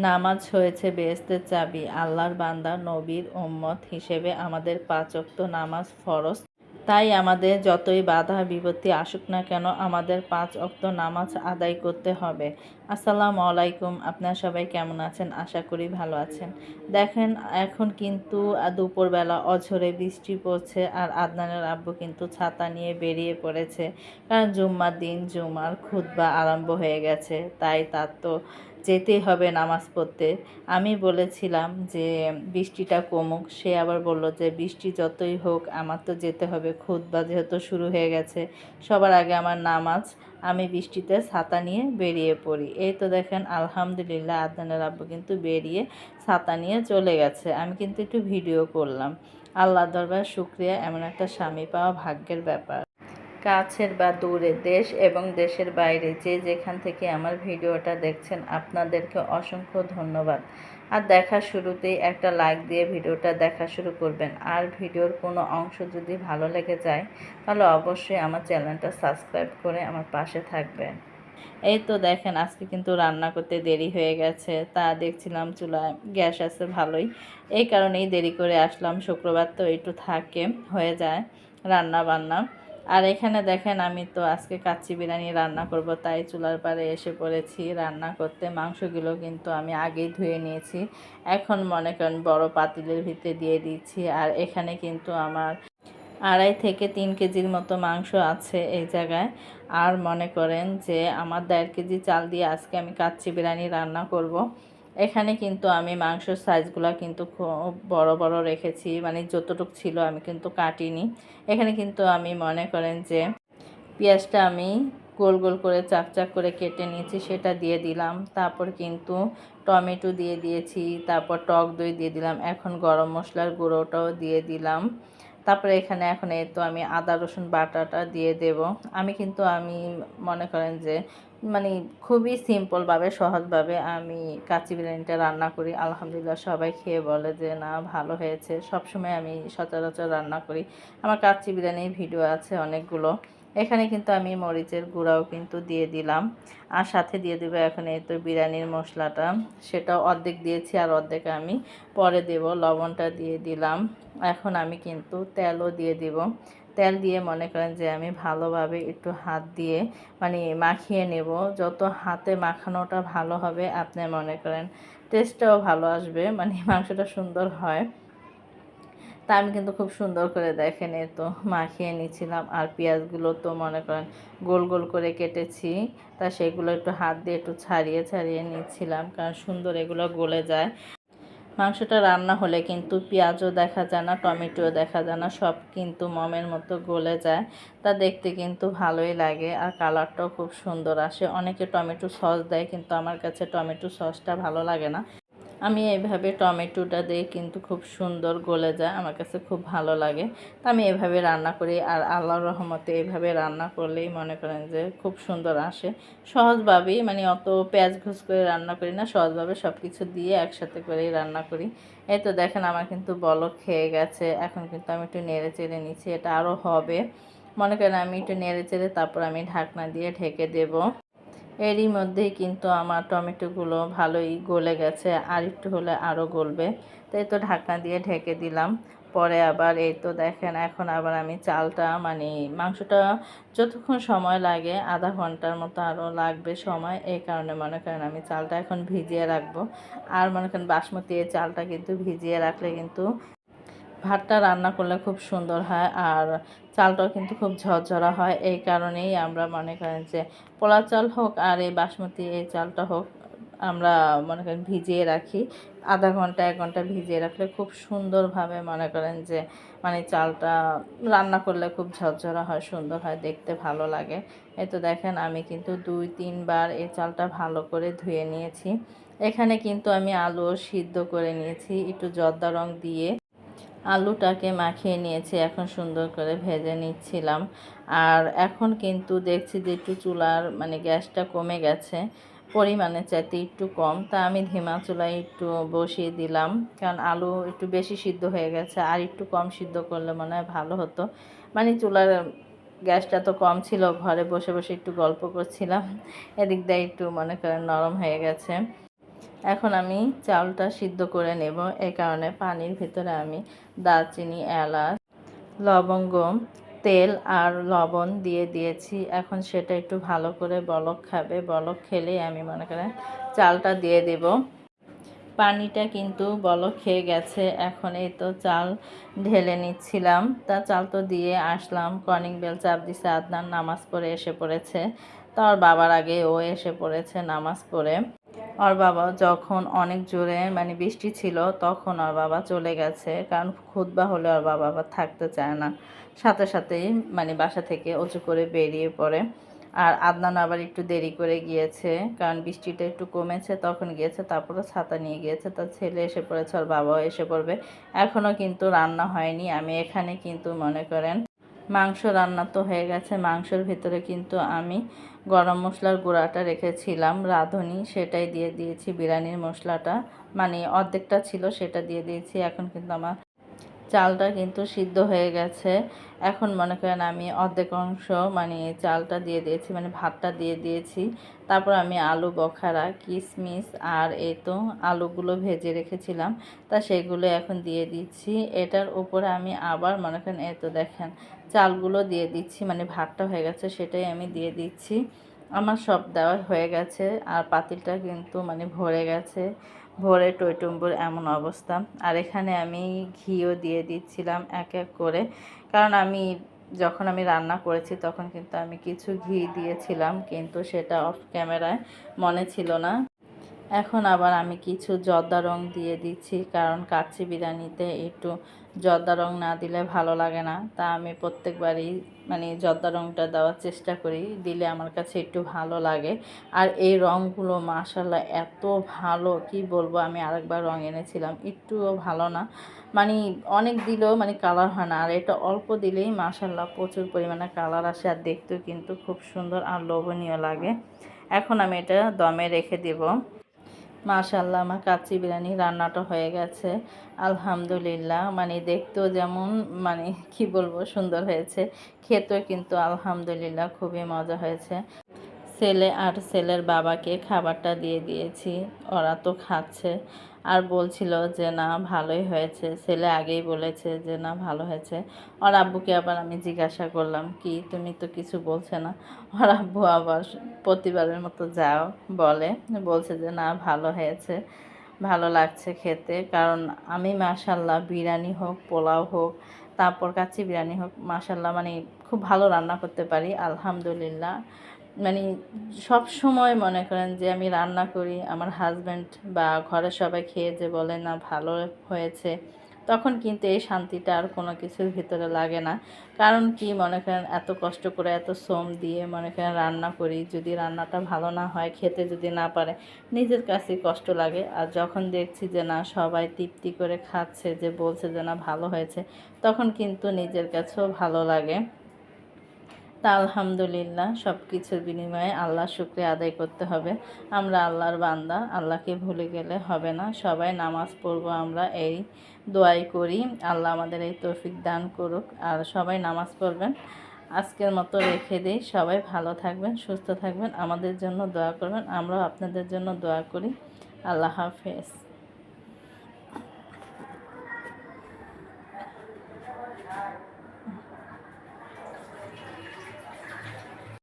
নামাজ হয়েছে বেহেশতের চাবি। আল্লাহর বান্দা নবীর উম্মত হিসেবে আমাদের ৫ ওয়াক্ত নামাজ ফরজ। তাই আমাদের যতই বাধা বিপত্তি আসুক না কেন আমাদের ৫ ওয়াক্ত নামাজ আদায় করতে হবে। আসসালামু আলাইকুম, আপনারা সবাই কেমন আছেন? আশা করি ভালো আছেন। দেখেন এখন কিন্তু দুপুরবেলা অঝোরে বৃষ্টি পড়ছে আর আদনানের আব্বু কিন্তু ছাতা নিয়ে বেরিয়ে পড়েছে, কারণ জুম্মার দিন জুমার খুতবা আরম্ভ হয়ে গেছে, তাই তার তো যেতেই হবে নামাজ পড়তে। আমি বলেছিলাম যে বৃষ্টিটা কমুক, সে আবার বলল যে বৃষ্টি যতই হোক আমার তো যেতে হবে, খুতবা যেহেতু শুরু হয়ে গেছে, সবার আগে আমার নামাজ। আমি বৃষ্টিতে ছাতা নিয়ে বেরিয়ে পড়ি। এই তো দেখেন আলহামদুলিল্লাহ আদনানের আব্বু কিন্তু বেরিয়ে ছাতা নিয়ে চলে গেছে। আমি কিন্তু একটু ভিডিও করলাম। আল্লাহর দরবার শুকরিয়া, এমন একটা স্বামী পাওয়া ভাগ্যের ব্যাপার। কাছের বা দূরে, দেশ এবং দেশের বাইরে যে যেখান থেকে আমার ভিডিওটা দেখছেন আপনাদেরকে অসংখ্য ধন্যবাদ। আর দেখার শুরুতেই একটা লাইক দিয়ে ভিডিওটা দেখা শুরু করবেন। আর ভিডিওর কোনো অংশ যদি ভালো লেগে যায় তাহলে অবশ্যই আমার চ্যানেলটা সাবস্ক্রাইব করে আমার পাশে থাকবেন। এই তো দেখেন আজকে কিন্তু রান্না করতে দেরি হয়ে গেছে, তা দেখছিলাম চুলায় গ্যাস আছে ভালোই, এই কারণেই দেরি করে আসলাম। শুক্রবার তো একটু থাকে, হয়ে যায় রান্না বান্না। আর এখানে দেখেন আমি তো আজকে কাচ্চি বিরিয়ানি রান্না করব, তাই চুলার পাড়ে এসে পড়েছি রান্না করতে। মাংসগুলো কিন্তু আমি আগেই ধুয়ে নিয়েছি, এখন মনে করেন বড় পাতিলের ভিতরে দিয়ে দিচ্ছি। আর এখানে কিন্তু আমার 2.5 থেকে 3 কেজির মতো মাংস আছে এই জায়গায়। আর মনে করেন যে আমার 1.5 কেজি চাল দিয়ে আজকে আমি কাচ্চি বিরিয়ানি রান্না করব। এখানে কিন্তু আমি মাংসর সাইজগুলো কিন্তু খুব বড় বড় রেখেছি, মানে যতটুকু ছিল আমি কিন্তু কাটিনি। এখানে কিন্তু আমি মনে করেন যে পেঁয়াজটা আমি গোল গোল করে চাক চাক করে কেটে নিয়েছি, সেটা দিয়ে দিলাম। তারপর কিন্তু টমেটো দিয়ে দিয়েছি, তারপর টক দই দিয়ে দিলাম, এখন গরম মশলার গুঁড়োটাও দিয়ে দিলাম। তারপরে এখানে এখন এই তো আমি আদা রসুন বাটাটা দিয়ে দেব। আমি মনে করেন যে মানে খুবই সিম্পলভাবে সহজভাবে আমি কাচ্চি বিরিয়ানিটা রান্না করি। আলহামদুলিল্লাহ সবাই খেয়ে বলে যে না ভালো হয়েছে। সবসময় আমি সচরাচর রান্না করি। আমার কাচ্চি বিরিয়ানির ভিডিও আছে অনেকগুলো। এখানে কিন্তু আমি মরিচের গুঁড়াও কিন্তু দিয়ে দিলাম, আর সাথে দিয়ে দেবো এখন এই তো বিরিয়ানির মশলাটা, সেটাও অর্ধেক দিয়েছি আর অর্ধেক আমি পরে দেব। লবণটা দিয়ে দিলাম। এখন আমি কিন্তু তেলও দিয়ে দিব। তেল দিয়ে মনে করেন যে আমি ভালোভাবে একটু হাত দিয়ে মানে মাখিয়ে নেব। যত হাতে মাখানোটা ভালো হবে আপনি মনে করেন টেস্টটাও ভালো আসবে, মানে মাংসটা সুন্দর হয়। তা আমি কিন্তু খুব সুন্দর করে দেখেন এই তো মাখিয়ে নিয়েছিলাম। আর পেঁয়াজগুলো তো মনে করেন গোল গোল করে কেটেছি, তা সেগুলো একটু হাত দিয়ে একটু ছাড়িয়ে ছাড়িয়ে নিচ্ছিলাম, কারণ সুন্দর এগুলো গলে যায়। মাংসটা রান্না হলে কিন্তু পেঁয়াজও দেখা যায় না, টমেটোও দেখা যায় না, সব কিন্তু মমের মতো গলে যায়। তা দেখতে কিন্তু ভালোই লাগে আর কালারটাও খুব সুন্দর আসে। অনেকে টমেটো সস দেয়, কিন্তু আমার কাছে টমেটো সসটা ভালো লাগে না। আমি এইভাবে টমেটোটা দিয়ে কিন্তু খুব সুন্দর গলে যায়, আমার কাছে খুব ভালো লাগে। তো আমি এভাবে রান্না করি, আর আল্লাহর রহমতে এইভাবে রান্না করলেই মনে করেন যে খুব সুন্দর আসে। সহজভাবেই, মানে অত পেঁয়াজ ঘুষ করে রান্না করি না, সহজভাবে সব কিছু দিয়ে একসাথে করেই রান্না করি। এই তো দেখেন আমার কিন্তু বলক খেয়ে গেছে, এখন কিন্তু আমি একটু নেড়ে চেড়ে নিচ্ছি, এটা আরও হবে। মনে করেন আমি একটু নেড়ে চেড়ে তারপর আমি ঢাকনা দিয়ে ঢেকে দেব। এরই মধ্যেই কিন্তু আমার টমেটোগুলো ভালোই গলে গেছে, আর একটু হলে আরও গলবে। তো এই তো ঢাকনা দিয়ে ঢেকে দিলাম। পরে আবার এই তো দেখেন এখন আবার আমি চালটা মানে মাংসটা যতক্ষণ সময় লাগে আধা ঘন্টার মতো আরও লাগবে সময়, এই কারণে মনে করেন আমি চালটা এখন ভিজিয়ে রাখবো। আর মনে করেন বাসমতি এই চালটা কিন্তু ভিজিয়ে রাখলে কিন্তু ভাতটা রান্না করলে খুব সুন্দর হয়, আর চালটাও কিন্তু খুব ঝরঝরা হয়। এই কারণেই আমরা মনে করেন যে পোলা চাল হোক আর এই বাসমতি এই চালটা হোক, আমরা মনে করেন ভিজিয়ে রাখি। আধা ঘন্টা 1 ঘন্টা ভিজিয়ে রাখলে খুব সুন্দরভাবে মনে করেন যে মানে চালটা রান্না করলে খুব ঝরঝরা হয়, সুন্দর হয়, দেখতে ভালো লাগে। এই তো দেখেন আমি কিন্তু 2-3 বার এই চালটা ভালো করে ধুয়ে নিয়েছি। এখানে কিন্তু আমি আলুও সিদ্ধ করে নিয়েছি একটু জর্দা রং দিয়ে। আলুটাকে মাখিয়ে নিয়েছি, এখন সুন্দর করে ভেজে নিচ্ছিলাম। আর এখন কিন্তু দেখছি যে একটু চুলার মানে গ্যাসটা কমে গেছে, পরিমাণের চাইতে একটু কম, তা আমি ধিমা চুলায় একটু বসিয়ে দিলাম, কারণ আলু একটু বেশি সিদ্ধ হয়ে গেছে, আর একটু কম সিদ্ধ করলে মনে হয় ভালো হতো। মানে চুলার গ্যাসটা তো কম ছিল, ঘরে বসে বসে একটু গল্প করছিলাম, এদিক দিয়ে একটু মনে করেন নরম হয়ে গেছে। এখন আমি চাউলটা সিদ্ধ করে নেব। এই কারণে পানির ভিতরে আমি দারচিনি, এলাচ, লবঙ্গ, তেল আর লবণ দিয়ে দিয়েছি। এখন সেটা একটু ভালো করে বলক খাবে। বলক খেলেই আমি মনে করেন চালটা দিয়ে দেব। পানিটা কিন্তু বলক খেয়ে গেছে। এখন এই তো চাল ঢেলে নিচ্ছিলাম। তা চাল তো দিয়ে আসলাম। কলিং বেল চাপ দিছে। আদনান নামাজ পড়ে এসে পড়েছে। তার বাবার আগে ও এসে পড়েছে নামাজ পড়ে। ওর বাবা যখন অনেক জোরে মানে বৃষ্টি ছিল তখন ওর বাবা চলে গেছে, কারণ খুতবা হলে ওর বাবা আবার থাকতে চায় না, সাথে সাথেই মানে বাসা থেকে অজু করে বেরিয়ে পড়ে। আর আদনান আবার একটু দেরি করে গিয়েছে, কারণ বৃষ্টিটা একটু কমেছে তখন গিয়েছে, তারপরে ছাতা নিয়ে গিয়েছে। তার ছেলে এসে পড়েছে, ওর বাবাও এসে পড়বে। এখনও কিন্তু রান্না হয়নি। আমি এখানে কিন্তু মনে করেন মাংস রান্না তো হয়ে গেছে। মাংসের ভিতরে কিন্তু আমি গরম মশলার গুঁড়াটা রেখেছিলাম রাঁধুনি, সেটাই দিয়ে দিয়েছি। বিরিয়ানির মশলাটা মানে অর্ধেকটা ছিল, সেটা দিয়ে দিয়েছি। এখন কিন্তু আমার চালটা কিন্তু সিদ্ধ হয়ে গেছে। এখন মনে করেন আমি অর্ধেক অংশ মানে চালটা দিয়ে দিয়েছি, মানে ভাতটা দিয়ে দিয়েছি। তারপর আমি আলু বখারা, কিশমিশ আর এই তো আলুগুলো ভেজে রেখেছিলাম, তা সেগুলো এখন দিয়ে দিচ্ছি। এটার উপরে আমি আবার মনে করেন এই তো দেখেন চালগুলো দিয়ে দিচ্ছি, মানে ভাতটা হয়ে গেছে সেটাই আমি দিয়ে দিচ্ছি। আমার সব দেওয়া হয়ে গেছে আর পাতিলটা কিন্তু মানে ভরে গেছে, ভরে টইটুম্বুর এমন অবস্থা। আর এখানে আমি ঘিও দিয়ে দিচ্ছিলাম এক এক করে, কারণ আমি যখন আমি রান্না করেছি তখন কিন্তু আমি কিছু ঘি দিয়েছিলাম, কিন্তু সেটা অফ ক্যামেরায় মনে ছিল না। এখন আবার আমি কিছু জর্দা রং দিয়ে দিচ্ছি, কারণ কাচ্চি বিরিয়ানিতে একটু জর্দা রং না দিলে ভালো লাগে না। তা আমি প্রত্যেকবারই মানে জর্দা রংটা দেওয়ার চেষ্টা করি, দিলে আমার কাছে একটু ভালো লাগে। আর এই রঙগুলো মাশাআল্লাহ এত ভালো, কি বলবো, আমি আরেকবার রং এনেছিলাম, একটুও ভালো না, মানে অনেক দিলেও মানে কালার হয় না। আর এটা অল্প দিলেই মাশাআল্লাহ প্রচুর পরিমাণে কালার আসে, আর দেখতেও কিন্তু খুব সুন্দর আর লোভনীয় লাগে। এখন আমি এটা দমে রেখে দেব। মাশাআল্লাহ আমার কাচ্চি বিরিয়ানি রান্নাটা হয়ে গেছে আলহামদুলিল্লাহ। মানে দেখতেও যেমন মানে কি বলবো সুন্দর হয়েছে, খেতেও কিন্তু আলহামদুলিল্লাহ খুবই মজা হয়েছে। ছেলে আর ছেলের বাবাকে খাবারটা দিয়ে দিয়েছি, ওরা তো খাচ্ছে আর বলছিল যে না ভালোই হয়েছে। ছেলে আগেই বলেছে যে না ভালো হয়েছে। ওর আব্বুকে আবার আমি জিজ্ঞাসা করলাম কি তুমি তো কিছু বলছে না, ওর আব্বু আবার প্রতিবারের মতো যাও বলে, বলছে যে না ভালো হয়েছে, ভালো লাগছে খেতে। কারণ আমি মাশাল্লাহ বিরিয়ানি হোক, পোলাও হোক, তারপর কাচ্চি বিরিয়ানি হোক, মাশাল্লাহ মানে খুব ভালো রান্না করতে পারি আলহামদুলিল্লাহ। মানে সব সময় মনে করেন যে আমি রান্না করি, আমার হাজব্যান্ড বা ঘরের সবাই খেয়ে যে বলে না ভালো হয়েছে, তখন কিন্তু এই শান্তিটা আর কোনো কিছুর ভিতরে লাগে না। কারণ কি মনে করেন এত কষ্ট করে এত শ্রম দিয়ে মনে করেন রান্না করি, যদি রান্নাটা ভালো না হয়, খেতে যদি না পারে, নিজের কাছেই কষ্ট লাগে। আর যখন দেখছি যে না সবাই তৃপ্তি করে খাচ্ছে, যে বলছে যে না ভালো হয়েছে, তখন কিন্তু নিজের কাছেও ভালো লাগে। তা আলহামদুলিল্লাহ সব কিছুর বিনিময়ে আল্লাহর শুকরিয়া আদায় করতে হবে। আমরা আল্লাহর বান্দা, আল্লাহকে ভুলে গেলে হবে না। সবাই নামাজ পড়বো, আমরা এই দোয়াই করি আল্লাহ আমাদের এই তৌফিক দান করুক। আর সবাই নামাজ পড়বেন। আজকের মতো রেখে দিই। সবাই ভালো থাকবেন, সুস্থ থাকবেন, আমাদের জন্য দোয়া করবেন, আমরাও আপনাদের জন্য দোয়া করি। আল্লাহ হাফেজ।